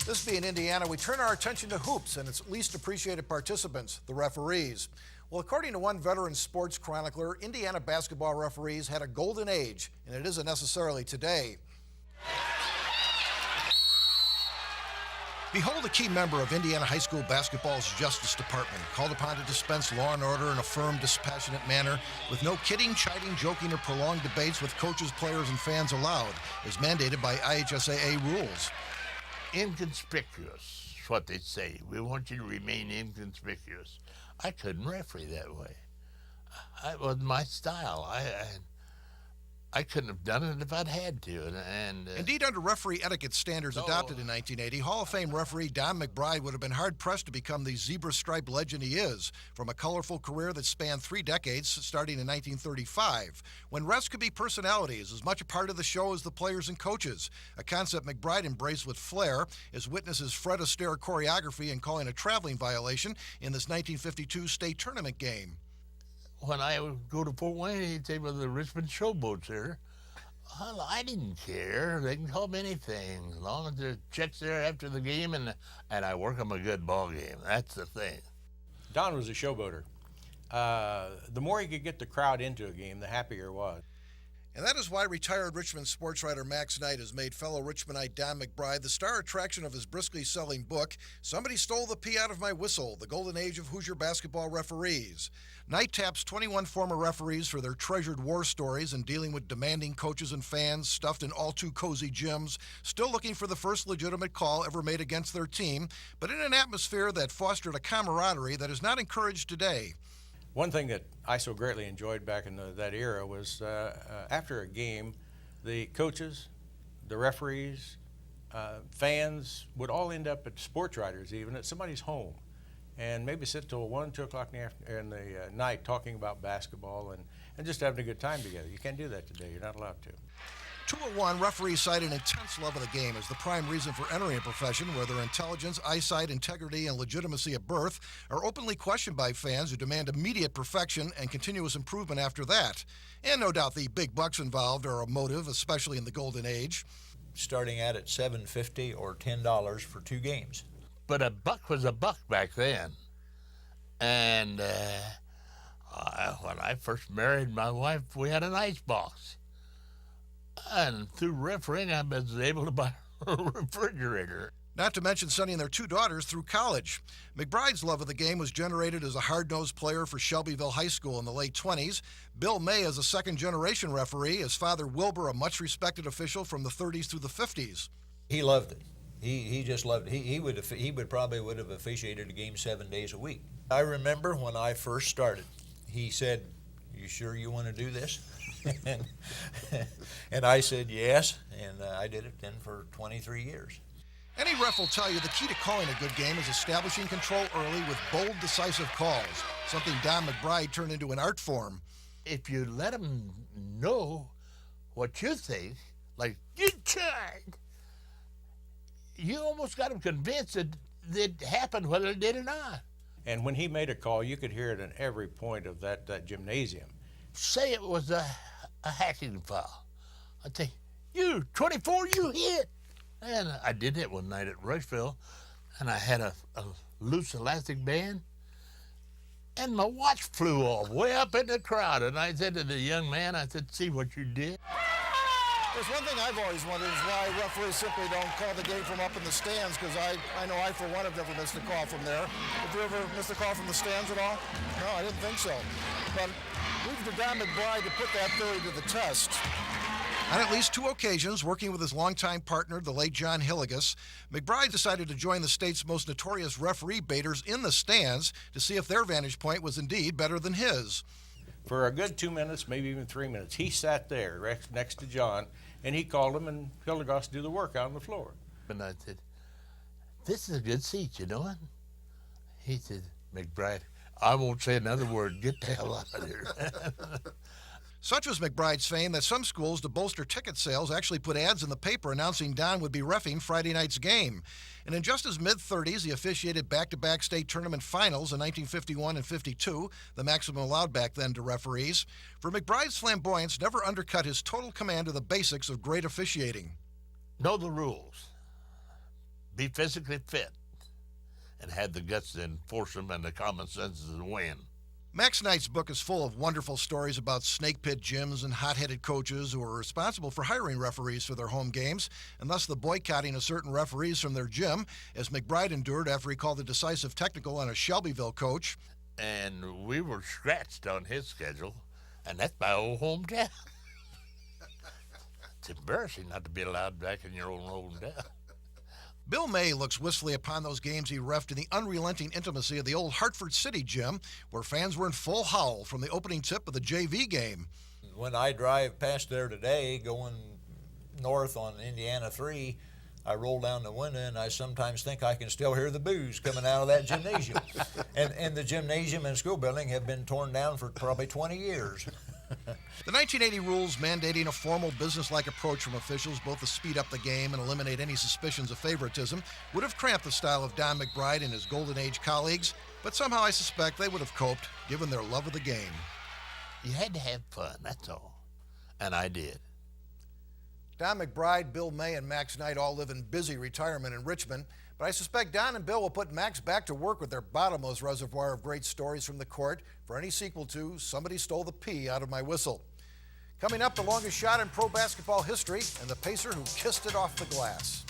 This being Indiana, we turn our attention to hoops and its least appreciated participants, the referees. Well, according to one veteran sports chronicler, Indiana basketball referees had a golden age, and it isn't necessarily today. Behold a key member of Indiana high school basketball's Justice Department, called upon to dispense law and order in a firm, dispassionate manner, with no kidding, chiding, joking, or prolonged debates with coaches, players, and fans allowed, as mandated by IHSAA rules. Inconspicuous is what they say. We want you to remain inconspicuous. I couldn't referee that way. It was my style. I couldn't have done it if I'd had to. Indeed, under referee etiquette standards adopted in 1980, Hall of Fame referee Don McBride would have been hard-pressed to become the zebra-striped legend he is, from a colorful career that spanned 3 decades, starting in 1935, when refs could be personalities, as much a part of the show as the players and coaches, a concept McBride embraced with flair, as witnesses Fred Astaire choreography and calling a traveling violation in this 1952 state tournament game. When I would go to Fort Wayne, he'd say, well, the Richmond Showboat's here. Well, I didn't care. They can call me anything, as long as there's checks there after the game and I work them a good ball game. That's the thing. Don was a showboater. The more he could get the crowd into a game, the happier it was. And that is why retired Richmond sports writer Max Knight has made fellow Richmondite Don McBride the star attraction of his briskly selling book, Somebody Stole the Pee Out of My Whistle, The Golden Age of Hoosier Basketball Referees. Knight taps 21 former referees for their treasured war stories and dealing with demanding coaches and fans stuffed in all-too-cozy gyms, still looking for the first legitimate call ever made against their team, but in an atmosphere that fostered a camaraderie that is not encouraged today. One thing that I so greatly enjoyed back in that era was after a game, the coaches, the referees, fans would all end up at sports writers, even at somebody's home, and maybe sit till 1, 2 o'clock in the night talking about basketball and just having a good time together. You can't do that today. You're not allowed to. 201, referees cite an intense love of the game as the prime reason for entering a profession where their intelligence, eyesight, integrity, and legitimacy at birth are openly questioned by fans who demand immediate perfection and continuous improvement after that. And no doubt the big bucks involved are a motive, especially in the golden age. Starting at $7.50 or $10 for 2 games. But a buck was a buck back then. And when I first married my wife, we had an ice box. And through refereeing, I was able to buy a refrigerator. Not to mention sending their 2 daughters through college. McBride's love of the game was generated as a hard-nosed player for Shelbyville High School in the late 20s. Bill May as a second-generation referee, his father Wilbur a much-respected official from the 30s through the 50s. He loved it. He just loved it. He would probably have officiated a game 7 days a week. I remember when I first started, he said, "You sure you want to do this?" and I said yes, and I did it then for 23 years. Any ref will tell you the key to calling a good game is establishing control early with bold, decisive calls, something Don McBride turned into an art form. If you let them know what you think, like, you tried, you almost got them convinced that it happened whether it did or not. And when he made a call, you could hear it in every point of that gymnasium. Say it was a hacking foul. I'd say, you, 24, you hit. And I did that one night at Rushville, and I had a loose elastic band, and my watch flew off way up in the crowd. And I said to the young man, I said, see what you did? There's one thing I've always wondered is why referees simply don't call the game from up in the stands, because I know I, for one, have never missed a call from there. Have you ever missed a call from the stands at all? No, I didn't think so. But leave to Don McBride to put that theory to the test. On at least 2 occasions, working with his longtime partner, the late John Hilligus, McBride decided to join the state's most notorious referee baiters in the stands to see if their vantage point was indeed better than his. For a good 2 minutes, maybe even 3 minutes, he sat there next to John, and he called him and Hilligus to do the work out on the floor. And I said, this is a good seat, you know it? He said, McBride, I won't say another word. Get the hell out of here. Such was McBride's fame that some schools, to bolster ticket sales, actually put ads in the paper announcing Don would be reffing Friday night's game. And in just his mid-30s, he officiated back-to-back state tournament finals in 1951 and 52, the maximum allowed back then to referees. For McBride's flamboyance never undercut his total command of the basics of great officiating. Know the rules. be physically fit and had the guts to enforce them and the common sense to win. Max Knight's book is full of wonderful stories about snake pit gyms and hot-headed coaches who are responsible for hiring referees for their home games and thus the boycotting of certain referees from their gym, as McBride endured after he called a decisive technical on a Shelbyville coach. And we were scratched on his schedule, and that's my old hometown. It's embarrassing not to be allowed back in your own hometown. Bill May looks wistfully upon those games he reffed in the unrelenting intimacy of the old Hartford City gym, where fans were in full howl from the opening tip of the JV game. When I drive past there today, going north on Indiana 3, I roll down the window and I sometimes think I can still hear the boos coming out of that gymnasium. And the gymnasium and school building have been torn down for probably 20 years. The 1980 rules mandating a formal business-like approach from officials, both to speed up the game and eliminate any suspicions of favoritism, would have cramped the style of Don McBride and his Golden Age colleagues, but somehow I suspect they would have coped, given their love of the game. You had to have fun, that's all. And I did. Don McBride, Bill May, and Max Knight all live in busy retirement in Richmond, but I suspect Don and Bill will put Max back to work with their bottomless reservoir of great stories from the court for any sequel to Somebody Stole the Pee Out of My Whistle. Coming up, the longest shot in pro basketball history and the pacer who kissed it off the glass.